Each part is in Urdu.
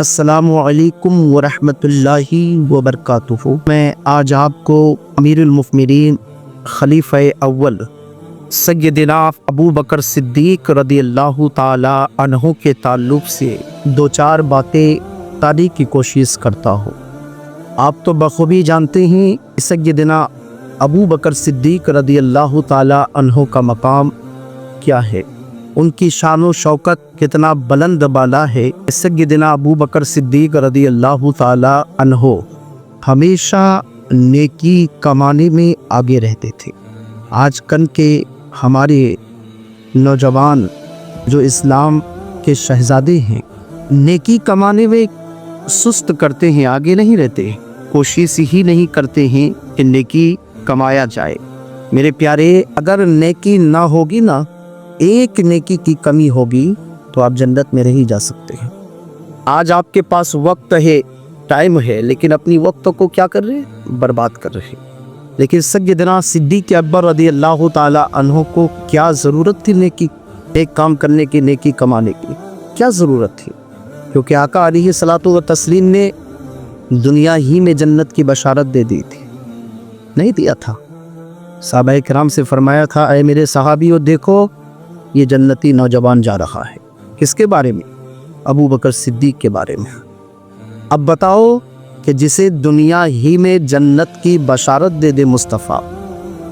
السلام علیکم ورحمۃ اللہ وبرکاتہ۔ میں آج آپ کو امیر المؤمنین خلیفہ اول سیدنا ابو بکر صدیق رضی اللہ تعالی عنہ کے تعلق سے دو چار باتیں بتانے کی کوشش کرتا ہوں۔ آپ تو بخوبی جانتے ہیں سیدنا ابو بکر صدیق رضی اللہ تعالی عنہ کا مقام کیا ہے، ان کی شان و شوکت کتنا بلند بالا ہے۔ سیدنا ابو بکر صدیق رضی اللہ تعالی عنہ ہمیشہ نیکی کمانے میں آگے رہتے تھے۔ آج کل کے ہمارے نوجوان جو اسلام کے شہزادے ہیں، نیکی کمانے میں سست کرتے ہیں، آگے نہیں رہتے، کوشش ہی نہیں کرتے ہیں کہ نیکی کمایا جائے۔ میرے پیارے، اگر نیکی نہ ہوگی نا، ایک نیکی کی کمی ہوگی تو آپ جنت میں نہیں جا سکتے ہیں۔ آج آپ کے پاس وقت ہے، ٹائم ہے، لیکن اپنی وقت کو کیا کر رہے ہیں؟ برباد کر رہے ہیں۔ لیکن سیدنا صدیق اکبر رضی اللہ تعالی عنہ کو کیا ضرورت تھی نیکی، ایک کام کرنے کی، نیکی کمانے کی کیا ضرورت تھی؟ کیونکہ آقا علیہ الصلوۃ والتسلیم نے دنیا ہی میں جنت کی بشارت دے دی تھی، نہیں دیا تھا؟ صحابہ کرام سے فرمایا تھا، اے میرے صحابیوں، دیکھو یہ جنتی نوجوان جا رہا ہے۔ کس کے بارے میں؟ ابو بکر صدیق کے بارے میں۔ اب بتاؤ کہ جسے دنیا ہی میں جنت کی بشارت دے دے مصطفیٰ،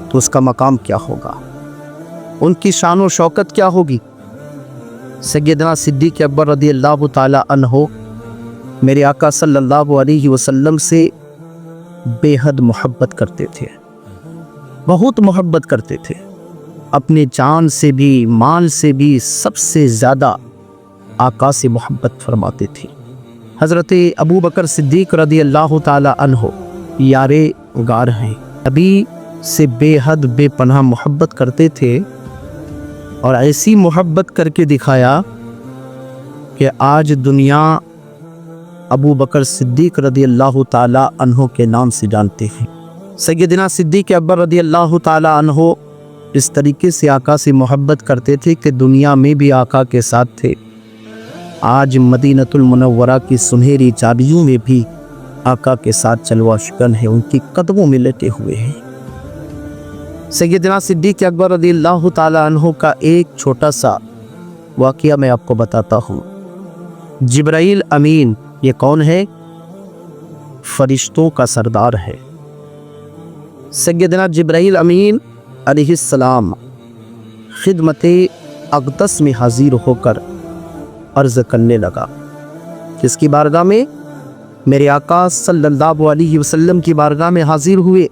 تو اس کا مقام کیا ہوگا، ان کی شان و شوکت کیا ہوگی؟ سیدنا صدیق اکبر رضی اللہ تعالی عنہ میرے آقا صلی اللہ علیہ وسلم سے بے حد محبت کرتے تھے، بہت محبت کرتے تھے، اپنے جان سے بھی، مال سے بھی سب سے زیادہ آقا سے محبت فرماتے تھے۔ حضرت ابو بکر صدیق رضی اللہ تعالی عنہ یارے غار ہیں، نبی سے بے حد بے پناہ محبت کرتے تھے، اور ایسی محبت کر کے دکھایا کہ آج دنیا ابو بکر صدیق رضی اللہ تعالی عنہ کے نام سے جانتے ہیں۔ سیدنا صدیق اکبر رضی اللہ تعالی عنہ اس طریقے سے آقا سے محبت کرتے تھے کہ دنیا میں بھی آقا کے ساتھ تھے، آج مدینۃ المنورہ کی سنہری چابیوں میں بھی آقا کے ساتھ چلوا شکن ہے، ان کی قدموں میں لٹے ہوئے ہیں۔ سیدنا صدیق اکبر رضی اللہ تعالی عنہ کا ایک چھوٹا سا واقعہ میں آپ کو بتاتا ہوں۔ جبرائیل امین، یہ کون ہے؟ فرشتوں کا سردار ہے۔ سیدنا جبرائیل امین علیہ السلام خدمت اقدس میں حاضر ہو کر عرض کرنے لگا، کس کی بارگاہ میں؟ میرے آقا صلی اللہ علیہ وسلم کی بارگاہ میں حاضر ہوئے،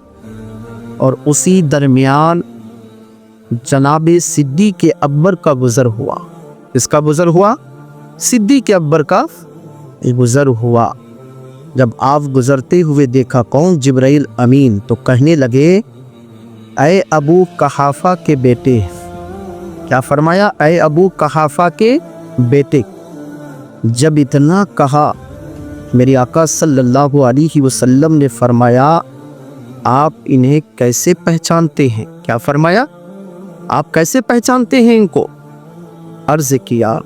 اور اسی درمیان جناب صدیق اکبر کا گزر ہوا۔ اس کا گزر ہوا؟ صدیق اکبر کا گزر ہوا۔ جب آپ گزرتے ہوئے دیکھا، کون؟ جبرائیل امین، تو کہنے لگے، اے ابو قحافہ کے بیٹے۔ کیا فرمایا؟ اے ابو قحافہ کے بیٹے۔ جب اتنا کہا، میرے آقا صلی اللہ علیہ وسلم نے فرمایا، آپ انہیں کیسے پہچانتے ہیں؟ کیا فرمایا؟ آپ کیسے پہچانتے ہیں ان کو؟ عرض کیا،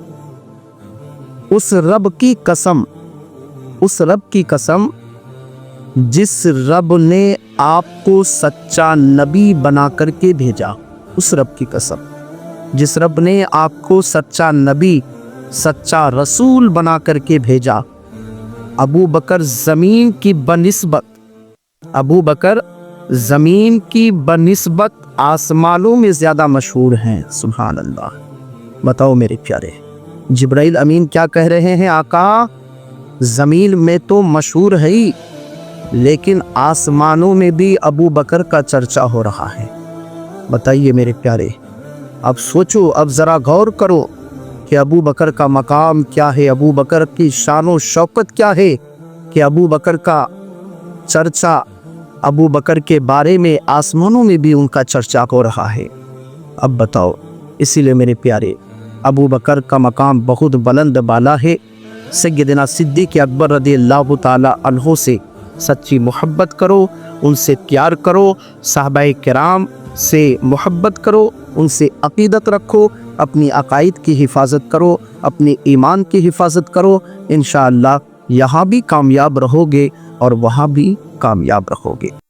اس رب کی قسم، اس رب کی قسم جس رب نے آپ کو سچا نبی بنا کر کے بھیجا، اس رب کی قسم جس رب نے آپ کو سچا نبی، سچا رسول بنا کر کے بھیجا۔ ابو بکر زمین کی بنسبت، ابو بکر زمین کی بنسبت آسمانوں میں زیادہ مشہور ہیں۔ سبحان اللہ۔ بتاؤ میرے پیارے، جبرائیل امین کیا کہہ رہے ہیں؟ آقا زمین میں تو مشہور ہے ہی، لیکن آسمانوں میں بھی ابو بکر کا چرچا ہو رہا ہے۔ بتائیے میرے پیارے، اب سوچو، اب ذرا غور کرو کہ ابو بکر کا مقام کیا ہے، ابو بکر کی شان و شوکت کیا ہے، کہ ابو بکر کا چرچا، ابو بکر کے بارے میں آسمانوں میں بھی ان کا چرچا ہو رہا ہے۔ اب بتاؤ، اسی لیے میرے پیارے، ابو بکر کا مقام بہت بلند بالا ہے۔ سیدنا صدیق اکبر رضی اللہ تعالی عنہ سے سچی محبت کرو، ان سے پیار کرو، صحابہ کرام سے محبت کرو، ان سے عقیدت رکھو، اپنی عقائد کی حفاظت کرو، اپنے ایمان کی حفاظت کرو، انشاءاللہ یہاں بھی کامیاب رہو گے اور وہاں بھی کامیاب رہو گے۔